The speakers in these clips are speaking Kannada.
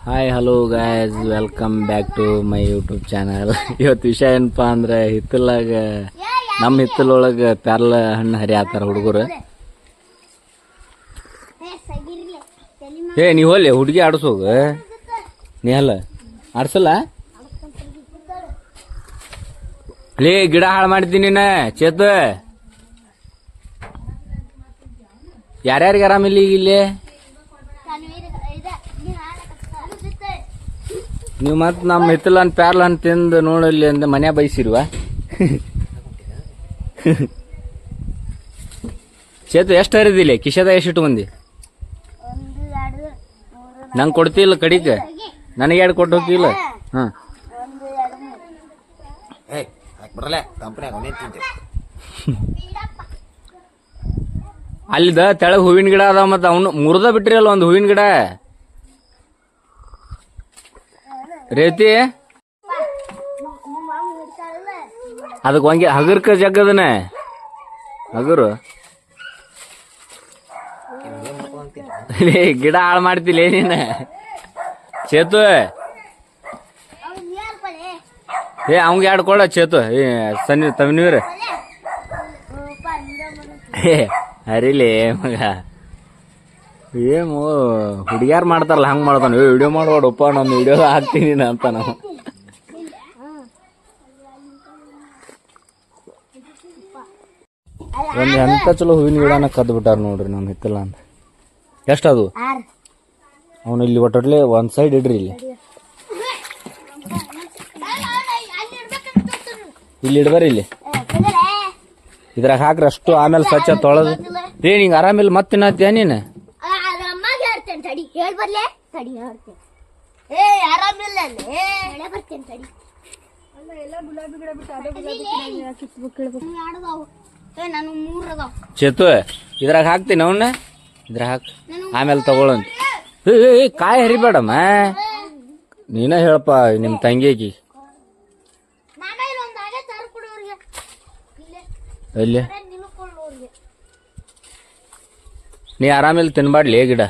Hi hello guys, welcome back to my YouTube channel. ಇವತ್ತು ವಿಷಯ ಏನಪ್ಪಾ ಅಂದ್ರೆ ಹಿತ್ತಲಾಗ ನಮ್ಮ ಹಿತ್ತಲೊಳಗೆ ಪ್ಯಾರ್ಲ ಹಣ್ಣು ಹರಿಯಾತಾರ ಹುಡುಗರು. ನೀ ಹೋಲಿ ಹುಡುಗಿ ಆಡಿಸೋಗ, ನೀ ಅಲ್ಲ ಆಡ್ಸಲ್ಲ ಲೇ, ಗಿಡ ಹಾಳು ಮಾಡ್ತೀನಿ ನಾ ಚೇತು. ಯಾರ್ಯಾರಿಗೆ ಆರಾಮಿಲ್ಲ ಈಗ ಇಲ್ಲಿ? ನೀವು ಮತ್ತೆ ನಮ್ಮ ಹಿತ್ತಲನ್ ಪ್ಯಾರ್ಲ ಹಣ್ಣು ತಿಂದು ನೋಡಲಿ ಅಂದ ಮನ್ಯಾಗ ಬೈಸಿರುವ. ಚೇತು ಎಷ್ಟು ಹರಿದಿಲ್ಲ? ಕಿಶದ ಎಷ್ಟು ಇಟ್ಕೊಂಡಿ? ನಂಗೆ ಕೊಡ್ತಿಲ್ಲ ಕಡಿಕ, ನನಗೆ ಎರಡು ಕೊಟ್ಟು ಹೋಗಿಲ್ಲ. ಹಾಂ ಅಲ್ಲಿದ ತೆಳಗ್ ಹೂವಿನ ಗಿಡ ಅದಾವ, ಮತ್ತೆ ಅವನು ಮುರಿದ ಬಿಟ್ರಿ ಅಲ್ಲ ಒಂದು ಹೂವಿನ ಗಿಡ. ರೇತಿ ಅದಕ್ಕೆ ಒಂಗೆ ಹಗರ್ಕ ಜಗ್ಗದನ ಹಗರು ಗಿಡ ಹಾಳು ಮಾಡ್ತಿಲ್ಲ ನೀನ ಚೇತು. ಅವಂಗ ಎರಡು ಕೊಡ ಚೇತು. ಸನ್ನಿ ತಮ್ನೀರ್ ಹರಿಲಿ ಮಗ. ಏನು ಹುಡುಗ್ಯಾರು ಮಾಡ್ತಾರಲ್ಲ ಹಂಗೆ ಮಾಡ್ತಾನ. ವಿಡಿಯೋ ಮಾಡ್ಬೇಡಪ್ಪ, ನಮ್ಮ ವಿಡಿಯೋ ಹಾಕ್ತೀನಿ ಅಂತ ನಾವು. ಒಂದು ಎಂತ ಚಲೋ ಹೂವಿನ ಗಿಡನ ಕದ್ದು ಬಿಟ್ಟಾರ ನೋಡ್ರಿ ನಮ್ಮ ಹಿತ್ತಲ್ಲ ಅಂತ. ಎಷ್ಟದು ಅವನು ಇಲ್ಲಿ ಒಟ್ಟೊಟ್ಲೆ ಒಂದು ಸೈಡ್ ಇಡ್ರಿ. ಇಲ್ಲಿ ಇಡ್ಬಾರಿ, ಇಲ್ಲಿ ಇದ್ರಾಗ ಹಾಕ್ರಿ ಅಷ್ಟು. ಆಮೇಲೆ ಸ್ವಚ್ಛ ತೊಳೆದು ನಿಂಗೆ ಆರಾಮಿಲ್ಲ ಮತ್ತೆ ತಿನ್ನತ್ತೀಯ ನೀನು? ಚೇತು ಇದ್ರಾಗ ಹಾಕ್ತೀನಿ ಅವನ್ನ, ಇದ್ರಾಗ ಹಾಕ್ ಆಮೇಲೆ ತಗೊಳಂತ. ಕಾಯಿ ಹರಿಬೇಡಮ್ಮ, ನೀನ ಹೇಳಪ್ಪ ನಿಮ್ಮ ತಂಗಿಗೆ. ಅಲ್ಲಿ ನೀ ಆರಾಮಿಲ್ಲ ತಿನ್ಬಾಡ್ಲಿ ಗಿಡ.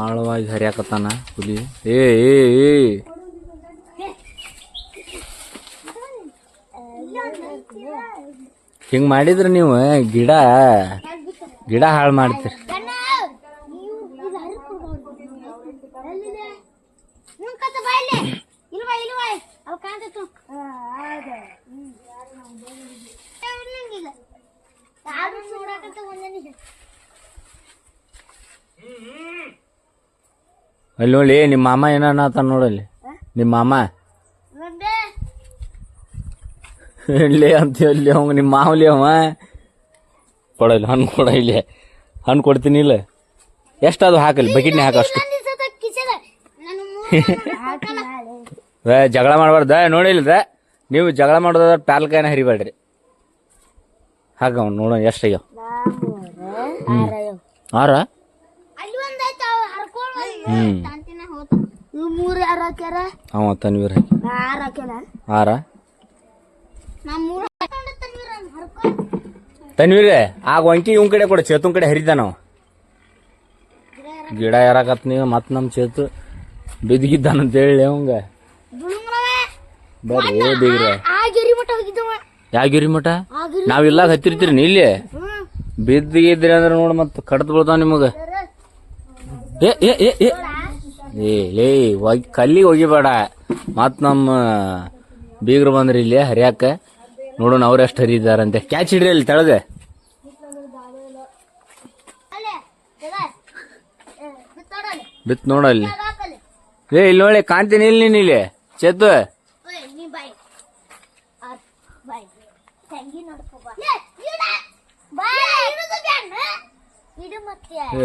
ಆಳವಾಗಿ ಹರಿಯಾಕತ್ತಾನ ಹುಲಿ. ಹಿಂಗ್ ಮಾಡಿದ್ರ ನೀವು ಗಿಡ ಗಿಡ ಹಾಳು ಮಾಡ್ತೀರಿ. ಅಲ್ಲಿ ನೋಡಿ ನಿಮ್ಮ ಮಾಮ ಏನಾತ ನೋಡಲ್ಲಿ. ನಿಮ್ಮ ಮಾಮ ಇಲ್ಲೇ ಅಂತ ಅಲ್ಲಿ ಅವಂಗ ನಿಮ್ಮ ಮಾವಲಿ ಅವ ಕೊಡಲಿ ಹಣ್ಣು ಕೊಡ. ಇಲ್ಲಿ ಹಣ್ಣು ಕೊಡ್ತೀನಿ. ಇಲ್ಲ ಎಷ್ಟದು ಹಾಕಲಿ, ಬಕೆಟ್ನೇ ಹಾಕ ಅಷ್ಟು. ಜಗಳ ಮಾಡಬಾರ್ದ ನೋಡಿಲ್ದ ನೀವು. ಜಗಳ ಮಾಡೋದ ಪ್ಯಾಲ್ಕಾಯನ ಹರಿಬೇಡ್ರಿ. ಹಾಕ ನೋಡೋಣ ಎಷ್ಟಾಗ್ಯಾವ. ಆರ ಅವ ತನ್ವೀರ್ ಹಾಕಿ ಆರ. ತನ್ವೀರ್ ಆಗ ಒಂಕಿ ಇವ್ ಕಡೆ ಕೊಡ, ಚೇತುನ್ ಕಡೆ ಹರಿದ ನಾವು. ಗಿಡ ಯಾರಾಕತ್ ನೀವು ಮತ್ ನಮ್ ಚೇತು ಬಿದ್ದಿದ್ದಾನಂತ ಹೇಳಿ ಅವಂಗ. ಬರ್ರಿ ಬೀಗ್ರ. ಯಾವ ಗಿರಿ ಮಠ? ನಾವಿಲ್ಲ ಹತ್ತಿರ್ತೀರಿ ನೀ ಇಲ್ಲಿ ಬಿದ್ದಿದ್ರಿ ಅಂದ್ರೆ ನೋಡ್ ಮತ್ ಕಡ್ದು ಬೀಳ್ತಾವ ನಿಮಗ. ಏ ಕಲ್ಲಿಗೆ ಹೋಗಿಬೇಡ. ಮತ್ ನಮ್ಮ ಬೀಗ್ರು ಬಂದ್ರಿ ಇಲ್ಲಿ ಹರಿಯಾಕ. ನೋಡೋಣ ಅವ್ರ ಎಷ್ಟು ಹರಿದಾರಂತೆ. ಕ್ಯಾಚ್ ಹಿಡ್ರಿ ಅಲ್ಲಿ ತೆಳಗೆ. ಬಿತ್ ನೋಡಲ್ಲಿ. ಇಲ್ಲಿ ನೋಡಿ ಕಾಣ್ತೀನಿ ಇಲ್ಲಿ ನೀನ್ ಇಲ್ಲಿ ಚೇತು.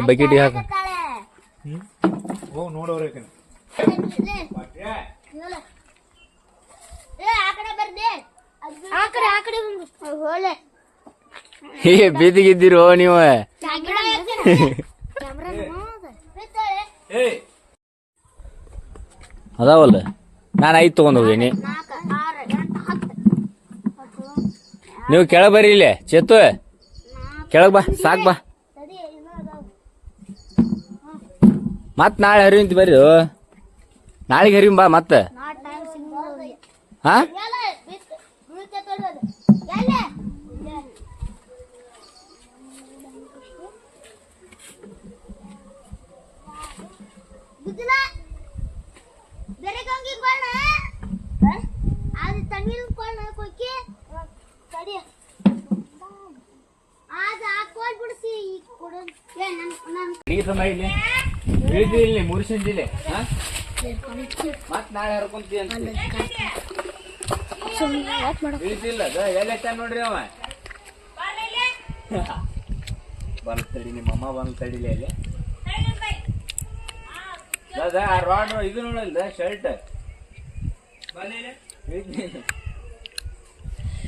ಬಕೆಟ್ ಹಾಕ. ಬೀದಿಗಿದ್ದೀರೋ ನೀವು? ಅದಾವಲ್ಲ, ನಾನು 5 ತಗೊಂಡ್ ಹೋಗೀನಿ. ನೀವು ಕೆಳಗೆ ಬರ್ರಿ. ಇಲ್ಲೇ ಚೇತು ಕೆಳಗೆ ಬಾ, ಸಾಕ್ ಬಾ. ಮತ್ ನಾಳೆ ಹರಿವಿಂತ ಬರ್ರಿ ನಾಳೆಗೆ ಹರಿವಿಂ ಬಾ ಮತ್ತ ಹಾ ಇಲ್ಲಿ ಮುರ್ಸಿಂದಿಲ್ಲ ಮತ್ ನಾಳೆ ಹರ್ಕೊಂತಿ ಅಂತ ಇಳಿತಿಲ್ಲ ಎಲ್ಲ ನೋಡ್ರಿ ಅವ ಬಂದ್ ತಡಿ ನಿಮ್ಮ ಅಮ್ಮ ಬಂದ್ ತಡಿಲಿ ಅಲ್ಲಿ ಆ ರಾಡ್ ಇದು ನೋಡಲ್ದ ಶರ್ಟ್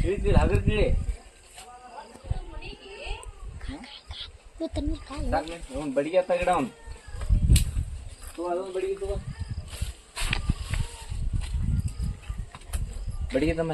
ಇಳಿತಿಲ್ಲ ಹಗರ್ತಿಳಿ ಅವ್ನು ಬಡಿಗೆ ತಗಡ ಅವ್ನು ಅದೊಂದು ಬಡಿಗೆ ತಗೋ ಬಡಿಗೆ ತಮ್ಮ